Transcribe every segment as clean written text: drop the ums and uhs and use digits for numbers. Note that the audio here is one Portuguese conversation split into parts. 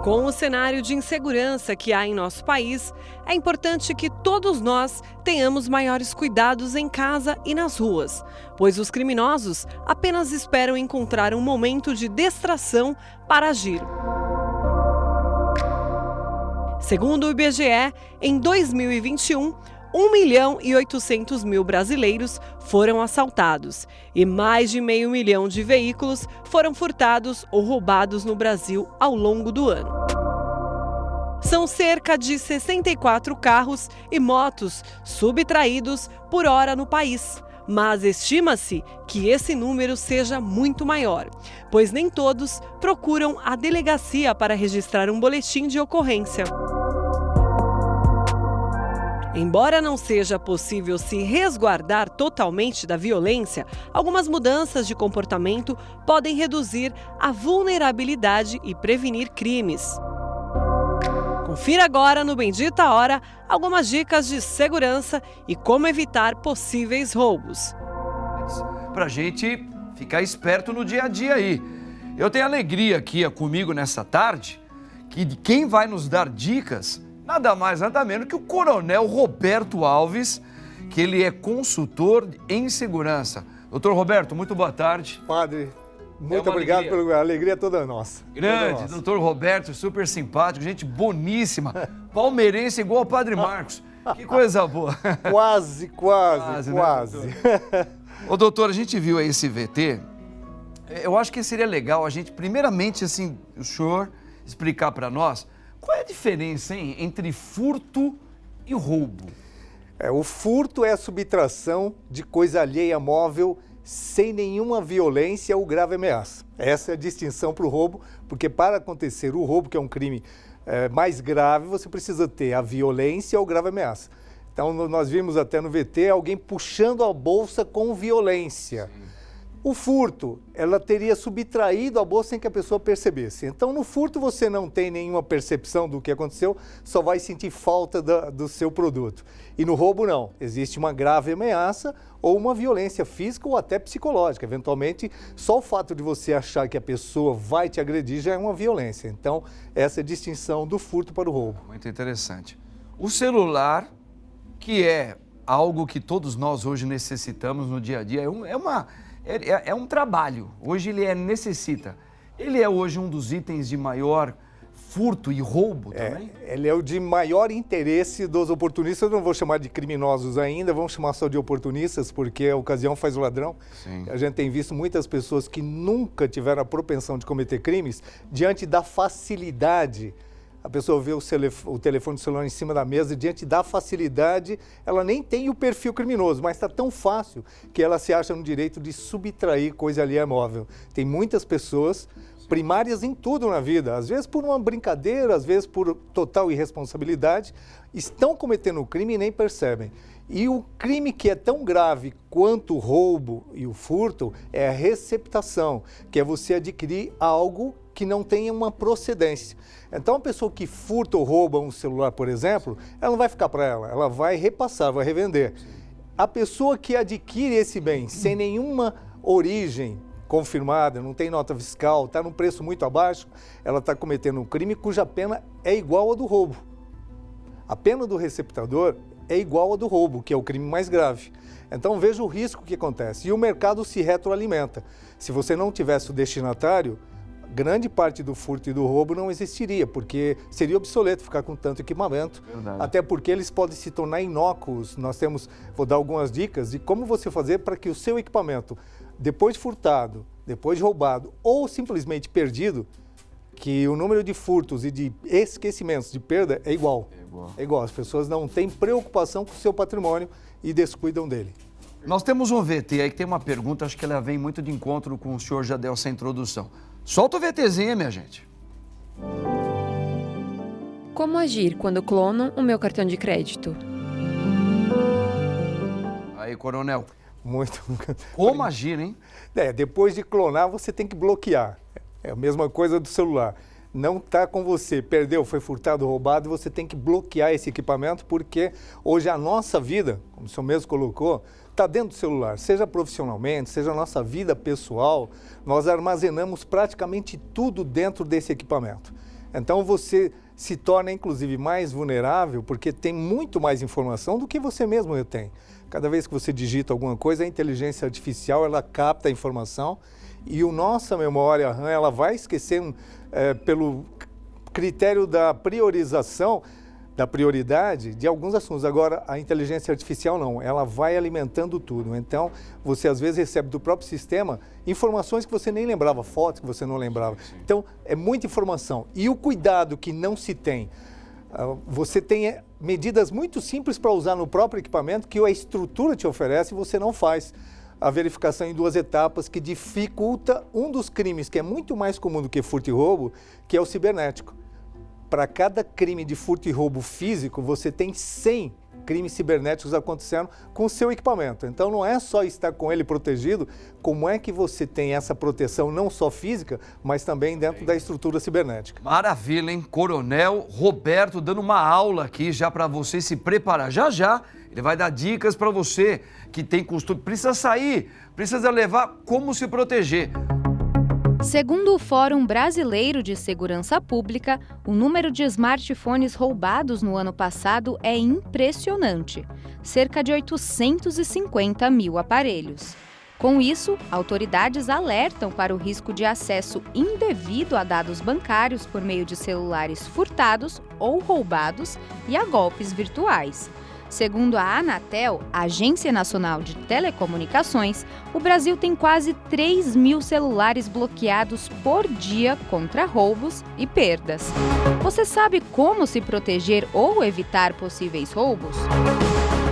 Com o cenário de insegurança que há em nosso país, é importante que todos nós tenhamos maiores cuidados em casa e nas ruas, pois os criminosos apenas esperam encontrar um momento de distração para agir. Segundo o IBGE, em 2021, 1.800.000 brasileiros foram assaltados e mais de 500 mil de veículos foram furtados ou roubados no Brasil ao longo do ano. São cerca de 64 carros e motos subtraídos por hora no país, mas estima-se que esse número seja muito maior, pois nem todos procuram a delegacia para registrar um boletim de ocorrência. Embora não seja possível se resguardar totalmente da violência, algumas mudanças de comportamento podem reduzir a vulnerabilidade e prevenir crimes. Confira agora no Bendita Hora algumas dicas de segurança e como evitar possíveis roubos. Pra gente ficar esperto no dia a dia aí. Eu tenho alegria aqui comigo nessa tarde, que quem vai nos dar dicas, nada mais, nada menos que o Coronel Roberto Alves, que ele é consultor em segurança. Doutor Roberto, muito boa tarde. Padre, muito obrigado pela alegria toda nossa. Grande, doutor Roberto, super simpático, gente boníssima, palmeirense igual o Padre Marcos. Que coisa boa. Quase. Né, ô doutor, a gente viu aí esse VT, eu acho que seria legal a gente, primeiramente, assim, o senhor explicar para nós qual é a diferença, hein, entre furto e roubo. O furto é a subtração de coisa alheia móvel sem nenhuma violência ou grave ameaça. Essa é a distinção para o roubo, porque para acontecer o roubo, que é um crime mais grave, você precisa ter a violência ou grave ameaça. Então, nós vimos até no VT alguém puxando a bolsa com violência. Sim. O furto, ela teria subtraído a bolsa sem que a pessoa percebesse. Então, no furto, você não tem nenhuma percepção do que aconteceu, só vai sentir falta do seu produto. E no roubo, não. Existe uma grave ameaça ou uma violência física ou até psicológica. Eventualmente, só o fato de você achar que a pessoa vai te agredir já é uma violência. Então, essa é a distinção do furto para o roubo. Muito interessante. O celular, que é algo que todos nós hoje necessitamos no dia a dia, é um trabalho, hoje ele necessita. Ele é hoje um dos itens de maior furto e roubo também? Ele é o de maior interesse dos oportunistas. Eu não vou chamar de criminosos ainda, vamos chamar só de oportunistas, porque a ocasião faz o ladrão. Sim. A gente tem visto muitas pessoas que nunca tiveram a propensão de cometer crimes diante da facilidade. A pessoa vê o telefone celular em cima da mesa e diante da facilidade, ela nem tem o perfil criminoso, mas está tão fácil que ela se acha no direito de subtrair coisa alheia móvel. Tem muitas pessoas primárias em tudo na vida, às vezes por uma brincadeira, às vezes por total irresponsabilidade, estão cometendo o crime e nem percebem. E o crime que é tão grave quanto o roubo e o furto é a receptação, que é você adquirir algo que não tenha uma procedência. Então, a pessoa que furta ou rouba um celular, por exemplo, ela não vai ficar para ela vai repassar, vai revender. A pessoa que adquire esse bem sem nenhuma origem confirmada, não tem nota fiscal, está num preço muito abaixo, ela está cometendo um crime cuja pena é igual à do roubo. A pena do receptador é igual à do roubo, que é o crime mais grave. Então, veja o risco que acontece. E o mercado se retroalimenta. Se você não tivesse o destinatário, grande parte do furto e do roubo não existiria, porque seria obsoleto ficar com tanto equipamento. Verdade. Até porque eles podem se tornar inócuos. Vou dar algumas dicas de como você fazer para que o seu equipamento, depois de furtado, depois de roubado ou simplesmente perdido, que o número de furtos e de esquecimentos de perda é igual. É igual. As pessoas não têm preocupação com o seu patrimônio e descuidam dele. Nós temos um VT aí que tem uma pergunta, acho que ela vem muito de encontro com o senhor já deu essa introdução. Solta o VTzinho, minha gente. Como agir quando clonam o meu cartão de crédito? Aí, coronel. Muito. Como agir, hein? Depois de clonar, você tem que bloquear. É a mesma coisa do celular. Não está com você, perdeu, foi furtado, roubado, você tem que bloquear esse equipamento, porque hoje a nossa vida, como o senhor mesmo colocou, está dentro do celular, seja profissionalmente, seja a nossa vida pessoal, nós armazenamos praticamente tudo dentro desse equipamento. Então você se torna, inclusive, mais vulnerável porque tem muito mais informação do que você mesmo tem. Cada vez que você digita alguma coisa, a inteligência artificial, ela capta a informação e a nossa memória RAM, ela vai esquecer, pelo critério da priorização, da prioridade de alguns assuntos. Agora, a inteligência artificial não, ela vai alimentando tudo. Então, você às vezes recebe do próprio sistema informações que você nem lembrava, fotos que você não lembrava. Então, é muita informação. E o cuidado que não se tem, você tem medidas muito simples para usar no próprio equipamento que a estrutura te oferece e você não faz. A verificação em 2 etapas que dificulta um dos crimes que é muito mais comum do que furto e roubo, que é o cibernético. Para cada crime de furto e roubo físico, você tem 100 crimes cibernéticos acontecendo com o seu equipamento. Então, não é só estar com ele protegido, como é que você tem essa proteção não só física, mas também dentro da estrutura cibernética. Maravilha, hein? Coronel Roberto dando uma aula aqui já para você se preparar. Já, ele vai dar dicas para você que tem costume, precisa sair, precisa levar como se proteger. Segundo o Fórum Brasileiro de Segurança Pública, o número de smartphones roubados no ano passado é impressionante, cerca de 850 mil aparelhos. Com isso, autoridades alertam para o risco de acesso indevido a dados bancários por meio de celulares furtados ou roubados e a golpes virtuais. Segundo a Anatel, a Agência Nacional de Telecomunicações, o Brasil tem quase 3 mil celulares bloqueados por dia contra roubos e perdas. Você sabe como se proteger ou evitar possíveis roubos?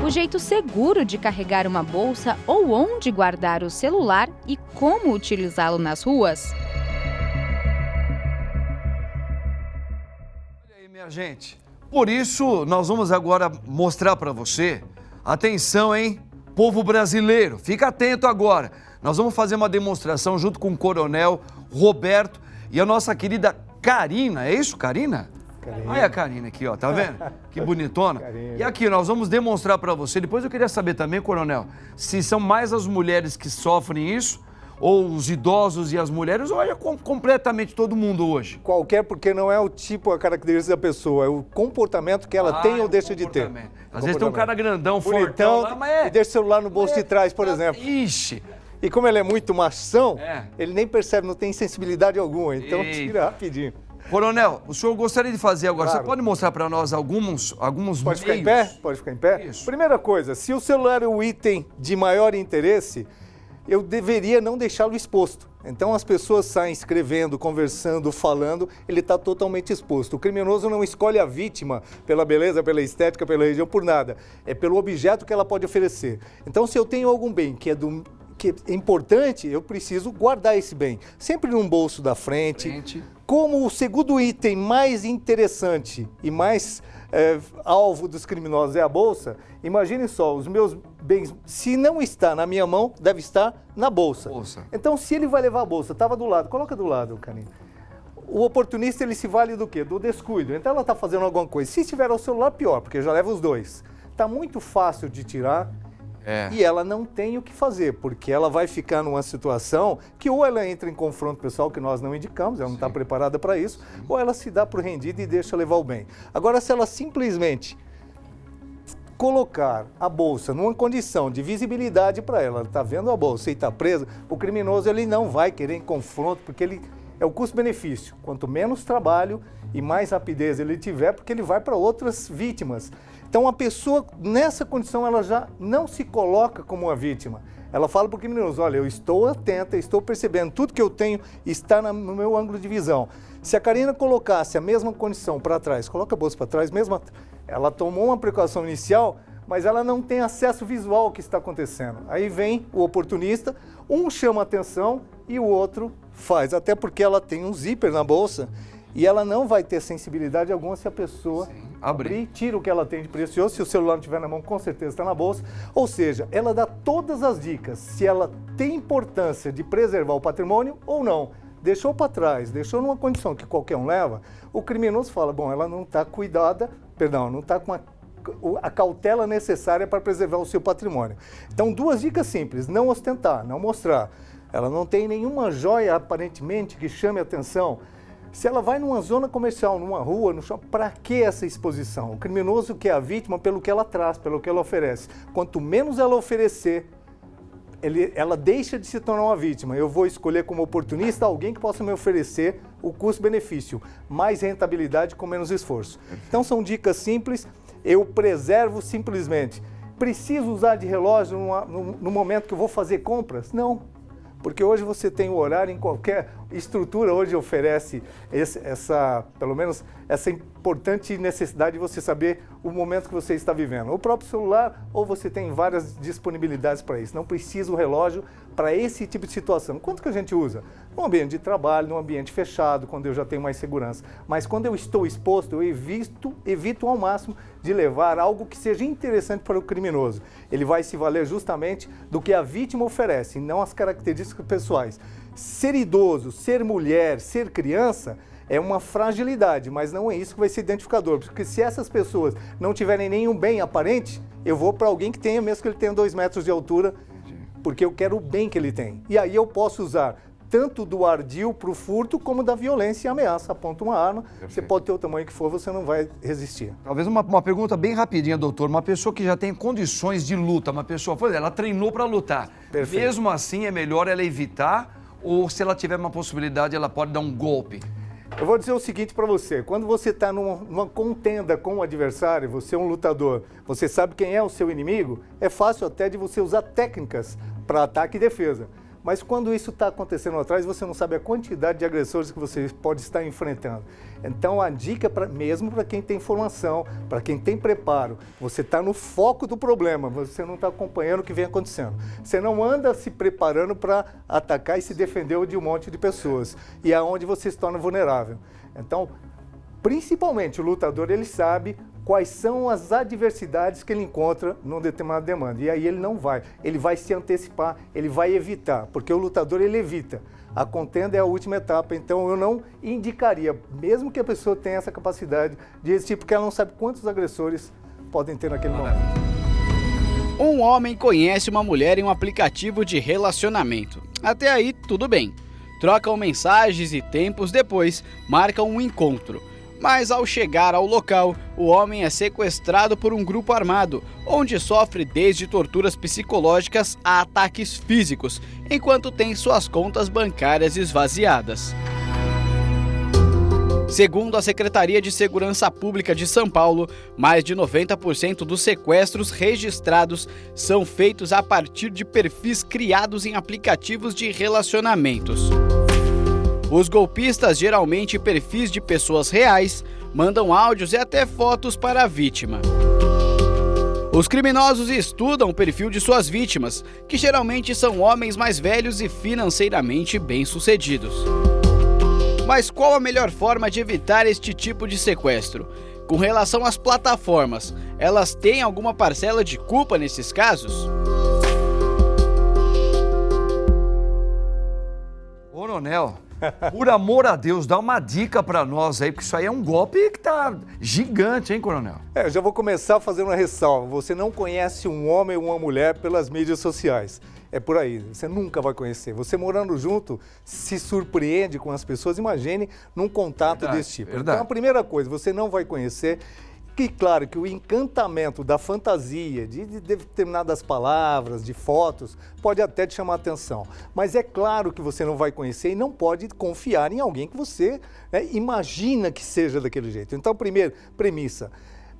O jeito seguro de carregar uma bolsa ou onde guardar o celular e como utilizá-lo nas ruas? Olha aí, minha gente. Por isso, nós vamos agora mostrar para você, atenção, hein, povo brasileiro, fica atento agora. Nós vamos fazer uma demonstração junto com o Coronel Roberto e a nossa querida Karina, é isso, Karina? Olha a Karina aqui, ó, tá vendo? Que bonitona. E aqui, nós vamos demonstrar para você, depois eu queria saber também, Coronel, se são mais as mulheres que sofrem isso, ou os idosos e as mulheres, ou é completamente todo mundo hoje? Qualquer, porque não é o tipo, a característica da pessoa, é o comportamento que ela tem ou deixa de ter. Às vezes tem um cara grandão, fortão lá, mas e deixa o celular no bolso de trás, por exemplo. Ixi! E como ele é muito machão, ele nem percebe, não tem sensibilidade alguma, então tira rapidinho. Coronel, o senhor gostaria de fazer agora, Claro. Você pode mostrar para nós alguns Pode ficar em meios? pé? Pode ficar em pé? Isso. Primeira coisa, se o celular é o item de maior interesse, eu deveria não deixá-lo exposto. Então as pessoas saem escrevendo, conversando, falando, ele está totalmente exposto. O criminoso não escolhe a vítima pela beleza, pela estética, pela região, por nada. É pelo objeto que ela pode oferecer. Então se eu tenho algum bem que é importante, eu preciso guardar esse bem. Sempre num bolso da frente. Como o segundo item mais interessante e mais alvo dos criminosos é a bolsa, imagine só, os meus bens, se não está na minha mão, deve estar na bolsa. Então, se ele vai levar a bolsa, estava do lado, coloca do lado, Karine. O oportunista, ele se vale do quê? Do descuido. Então, ela está fazendo alguma coisa. Se estiver ao celular, pior, porque já leva os dois. Está muito fácil de tirar. E ela não tem o que fazer, porque ela vai ficar numa situação que ou ela entra em confronto pessoal, que nós não indicamos, ela não está preparada para isso, ou ela se dá por rendida e deixa levar o bem. Agora, se ela simplesmente colocar a bolsa numa condição de visibilidade para ela está vendo a bolsa e está presa, o criminoso ele não vai querer em confronto, porque ele é o custo-benefício. Quanto menos trabalho e mais rapidez ele tiver, porque ele vai para outras vítimas. Então, a pessoa, nessa condição, ela já não se coloca como uma vítima. Ela fala para o criminoso, olha, eu estou atenta, estou percebendo, tudo que eu tenho está no meu ângulo de visão. Se a Karina colocasse a mesma condição para trás, coloca a bolsa para trás, mesmo, ela tomou uma precaução inicial, mas ela não tem acesso visual ao que está acontecendo. Aí vem o oportunista, um chama a atenção e o outro faz, até porque ela tem um zíper na bolsa e ela não vai ter sensibilidade alguma se a pessoa abrir, tira o que ela tem de precioso, se o celular não estiver na mão, com certeza está na bolsa. Ou seja, ela dá todas as dicas, se ela tem importância de preservar o patrimônio ou não. Deixou para trás, deixou numa condição que qualquer um leva, o criminoso fala, bom, ela não está não está com a cautela necessária para preservar o seu patrimônio. Então, 2 dicas simples, não ostentar, não mostrar. Ela não tem nenhuma joia, aparentemente, que chame a atenção. Se ela vai numa zona comercial, numa rua, no shopping, para que essa exposição? O criminoso quer a vítima pelo que ela traz, pelo que ela oferece. Quanto menos ela oferecer, ela deixa de se tornar uma vítima. Eu vou escolher como oportunista alguém que possa me oferecer o custo-benefício, mais rentabilidade com menos esforço. Então são dicas simples, eu preservo simplesmente. Preciso usar de relógio no momento que eu vou fazer compras? Não. Porque hoje você tem o horário em qualquer estrutura, hoje oferece pelo menos essa importante necessidade de você saber o momento que você está vivendo. O próprio celular, ou você tem várias disponibilidades para isso. Não precisa o relógio para esse tipo de situação. Quanto que a gente usa? No ambiente de trabalho, no ambiente fechado, quando eu já tenho mais segurança. Mas quando eu estou exposto, eu evito ao máximo de levar algo que seja interessante para o criminoso. Ele vai se valer justamente do que a vítima oferece, não as características pessoais. Ser idoso, ser mulher, ser criança é uma fragilidade, mas não é isso que vai ser identificador. Porque se essas pessoas não tiverem nenhum bem aparente, eu vou para alguém que tenha, mesmo que ele tenha 2 metros de altura, porque eu quero o bem que ele tem. E aí eu posso usar tanto do ardil para o furto, como da violência e ameaça. Aponta uma arma, perfeito. Você pode ter o tamanho que for, você não vai resistir. Talvez uma pergunta bem rapidinha, doutor. Uma pessoa que já tem condições de luta, uma pessoa, por exemplo, ela treinou para lutar. Perfeito. Mesmo assim, é melhor ela evitar, ou se ela tiver uma possibilidade, ela pode dar um golpe? Eu vou dizer o seguinte para você, quando você está numa contenda com o adversário, você é um lutador, você sabe quem é o seu inimigo, é fácil até de você usar técnicas para ataque e defesa. Mas quando isso está acontecendo atrás, você não sabe a quantidade de agressores que você pode estar enfrentando. Então a dica, mesmo para quem tem formação, para quem tem preparo, você está no foco do problema, você não está acompanhando o que vem acontecendo. Você não anda se preparando para atacar e se defender de um monte de pessoas. E é onde você se torna vulnerável. Então, principalmente o lutador, ele sabe quais são as adversidades que ele encontra numa determinada demanda. E aí ele vai se antecipar, ele vai evitar, porque o lutador ele evita. A contenda é a última etapa, então eu não indicaria, mesmo que a pessoa tenha essa capacidade de resistir, porque ela não sabe quantos agressores podem ter naquele momento. Um homem conhece uma mulher em um aplicativo de relacionamento. Até aí, tudo bem. Trocam mensagens e tempos depois marcam um encontro. Mas ao chegar ao local, o homem é sequestrado por um grupo armado, onde sofre desde torturas psicológicas a ataques físicos, enquanto tem suas contas bancárias esvaziadas. Segundo a Secretaria de Segurança Pública de São Paulo, mais de 90% dos sequestros registrados são feitos a partir de perfis criados em aplicativos de relacionamentos. Os golpistas, geralmente perfis de pessoas reais, mandam áudios e até fotos para a vítima. Os criminosos estudam o perfil de suas vítimas, que geralmente são homens mais velhos e financeiramente bem-sucedidos. Mas qual a melhor forma de evitar este tipo de sequestro? Com relação às plataformas, elas têm alguma parcela de culpa nesses casos? Coronel, por amor a Deus, dá uma dica para nós aí, porque isso aí é um golpe que tá gigante, hein, coronel? Eu já vou começar fazendo uma ressalva. Você não conhece um homem ou uma mulher pelas mídias sociais. É por aí, você nunca vai conhecer. Você morando junto, se surpreende com as pessoas, imagine num contato desse tipo. Verdade. Então a primeira coisa, você não vai conhecer. E claro que o encantamento da fantasia, de determinadas palavras, de fotos, pode até te chamar a atenção. Mas é claro que você não vai conhecer e não pode confiar em alguém que você imagina que seja daquele jeito. Então, primeiro, premissa.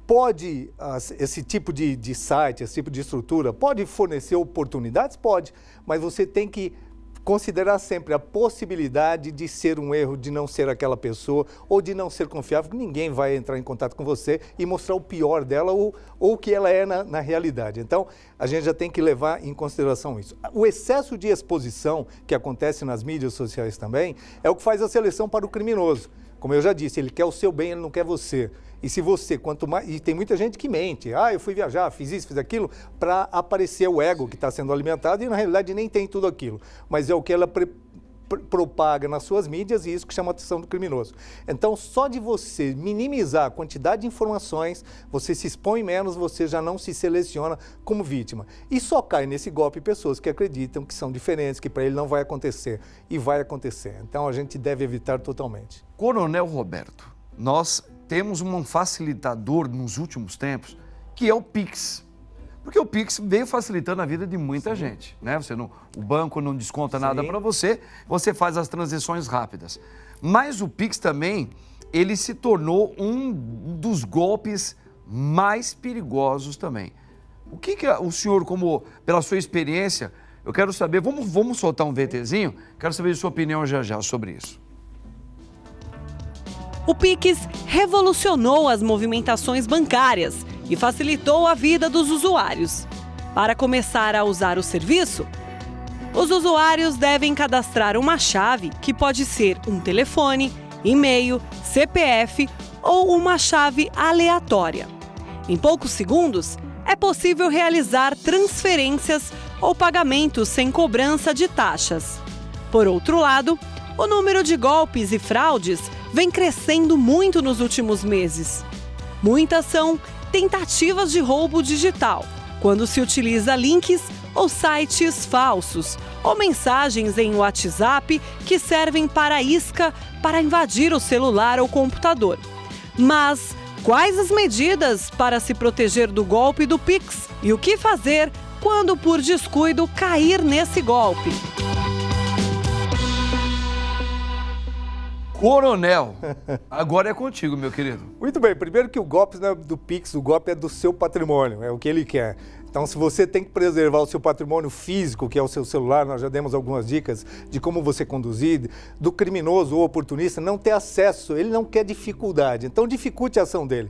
Pode, esse tipo de site, esse tipo de estrutura, pode fornecer oportunidades? Pode, mas você tem que considerar sempre a possibilidade de ser um erro, de não ser aquela pessoa ou de não ser confiável, que ninguém vai entrar em contato com você e mostrar o pior dela ou o que ela é na realidade. Então, a gente já tem que levar em consideração isso. O excesso de exposição que acontece nas mídias sociais também é o que faz a seleção para o criminoso. Como eu já disse, ele quer o seu bem, ele não quer você. E se você, quanto mais... E tem muita gente que mente. Eu fui viajar, fiz isso, fiz aquilo, para aparecer o ego que está sendo alimentado e, na realidade, nem tem tudo aquilo. Mas é o que ela propaga nas suas mídias e isso que chama a atenção do criminoso. Então, só de você minimizar a quantidade de informações, você se expõe menos, você já não se seleciona como vítima. E só cai nesse golpe pessoas que acreditam que são diferentes, que para ele não vai acontecer. E vai acontecer. Então, a gente deve evitar totalmente. Coronel Roberto, nós temos um facilitador nos últimos tempos, que é o Pix. Porque o Pix veio facilitando a vida de muita gente, né? O banco não desconta nada para você, você faz as transações rápidas. Mas o Pix também, ele se tornou um dos golpes mais perigosos também. O que o senhor, como pela sua experiência, eu quero saber, vamos soltar um VTzinho? Quero saber a sua opinião já sobre isso. O Pix revolucionou as movimentações bancárias e facilitou a vida dos usuários. Para começar a usar o serviço, os usuários devem cadastrar uma chave que pode ser um telefone, e-mail, CPF ou uma chave aleatória. Em poucos segundos, é possível realizar transferências ou pagamentos sem cobrança de taxas. Por outro lado, o número de golpes e fraudes vem crescendo muito nos últimos meses. Muitas são tentativas de roubo digital, quando se utiliza links ou sites falsos ou mensagens em WhatsApp que servem para isca para invadir o celular ou computador. Mas quais as medidas para se proteger do golpe do Pix e o que fazer quando por descuido cair nesse golpe? Coronel, agora é contigo, meu querido. Muito bem, primeiro que o golpe não é do Pix, o golpe é do seu patrimônio, é o que ele quer. Então, se você tem que preservar o seu patrimônio físico, que é o seu celular, nós já demos algumas dicas de como você conduzir, do criminoso ou oportunista não ter acesso, ele não quer dificuldade, então dificulte a ação dele.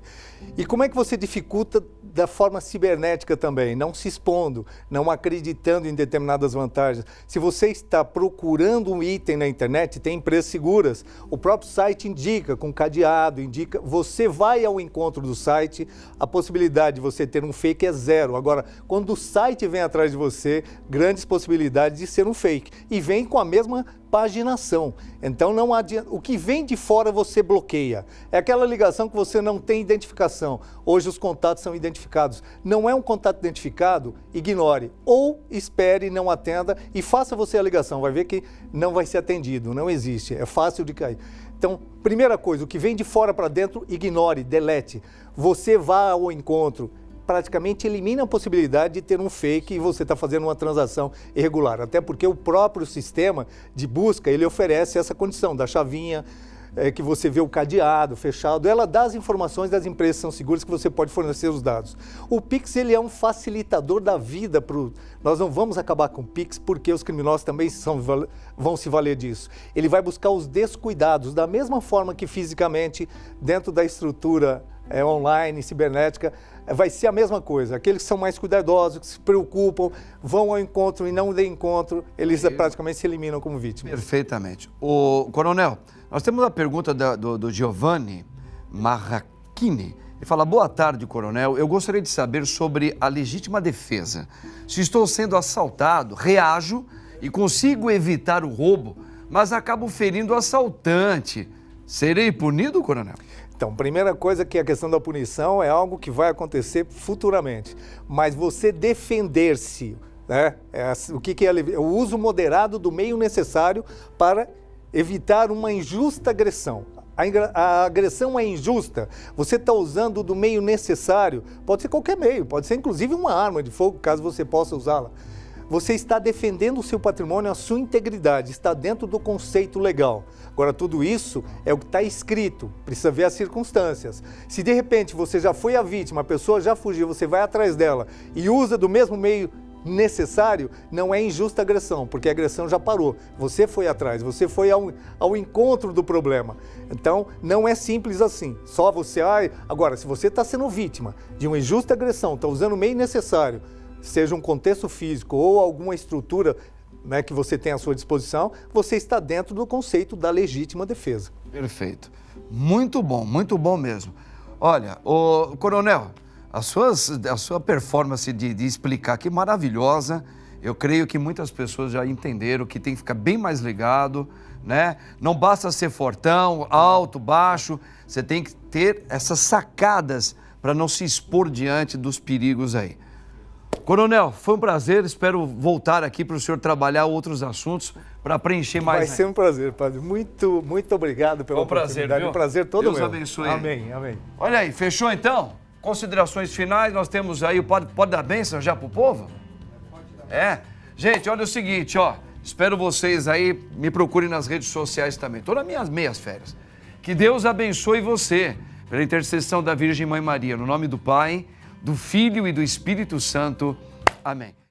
E como é que você dificulta da forma cibernética também? Não se expondo, não acreditando em determinadas vantagens. Se você está procurando um item na internet, tem empresas seguras, o próprio site indica, com cadeado, indica, você vai ao encontro do site, a possibilidade de você ter um fake é zero. Agora, quando o site vem atrás de você, grandes possibilidades de ser um fake. E vem com a mesma paginação. Então não adianta. O que vem de fora você bloqueia. É aquela ligação que você não tem identificação. Hoje os contatos são identificados. Não é um contato identificado, ignore. Ou espere, não atenda e faça você a ligação. Vai ver que não vai ser atendido. Não existe. É fácil de cair. Então, primeira coisa, o que vem de fora para dentro, ignore, delete. Você vá ao encontro. Praticamente elimina a possibilidade de ter um fake e você está fazendo uma transação irregular. Até porque o próprio sistema de busca, ele oferece essa condição da chavinha, que você vê o cadeado fechado, ela dá as informações das empresas que são seguras que você pode fornecer os dados. O Pix, ele é um facilitador da vida. Nós não vamos acabar com o Pix porque os criminosos também vão se valer disso. Ele vai buscar os descuidados, da mesma forma que fisicamente, dentro da estrutura online, cibernética, vai ser a mesma coisa. Aqueles que são mais cuidadosos, que se preocupam, vão ao encontro e não dê encontro, eles praticamente se eliminam como vítimas. Perfeitamente. Coronel, nós temos a pergunta do Giovanni Marrachini. Ele fala: boa tarde, coronel. Eu gostaria de saber sobre a legítima defesa. Se estou sendo assaltado, reajo e consigo evitar o roubo, mas acabo ferindo o assaltante. Serei punido, coronel? Então, primeira coisa que a questão da punição é algo que vai acontecer futuramente. Mas você defender-se, né? O que é o uso moderado do meio necessário para evitar uma injusta agressão. A agressão é injusta, você está usando do meio necessário, pode ser qualquer meio, pode ser inclusive uma arma de fogo, caso você possa usá-la. Você está defendendo o seu patrimônio, a sua integridade, está dentro do conceito legal. Agora, tudo isso é o que está escrito, precisa ver as circunstâncias. Se de repente você já foi a vítima, a pessoa já fugiu, você vai atrás dela e usa do mesmo meio necessário, não é injusta agressão, porque a agressão já parou. Você foi atrás, você foi ao encontro do problema. Então, não é simples assim. Só você... Agora, se você está sendo vítima de uma injusta agressão, está usando o meio necessário, seja um contexto físico ou alguma estrutura, né, que você tem à sua disposição, você está dentro do conceito da legítima defesa. Perfeito. Muito bom mesmo. Olha, coronel, a sua performance de explicar que maravilhosa. Eu creio que muitas pessoas já entenderam que tem que ficar bem mais ligado, né? Não basta ser fortão, alto, baixo, você tem que ter essas sacadas para não se expor diante dos perigos aí. Coronel, foi um prazer, espero voltar aqui para o senhor trabalhar outros assuntos para preencher mais. Vai ser um prazer, padre. Muito obrigado pela oportunidade. Viu? Um prazer todo meu. Deus abençoe. Amém, amém. Olha aí, fechou então? Considerações finais, nós temos aí, pode dar bênção já pro povo? É. Gente, olha o seguinte, ó, espero vocês aí, me procurem nas redes sociais também. Tô nas minhas meias férias. Que Deus abençoe você, pela intercessão da Virgem Mãe Maria, no nome do Pai, do Filho e do Espírito Santo. Amém.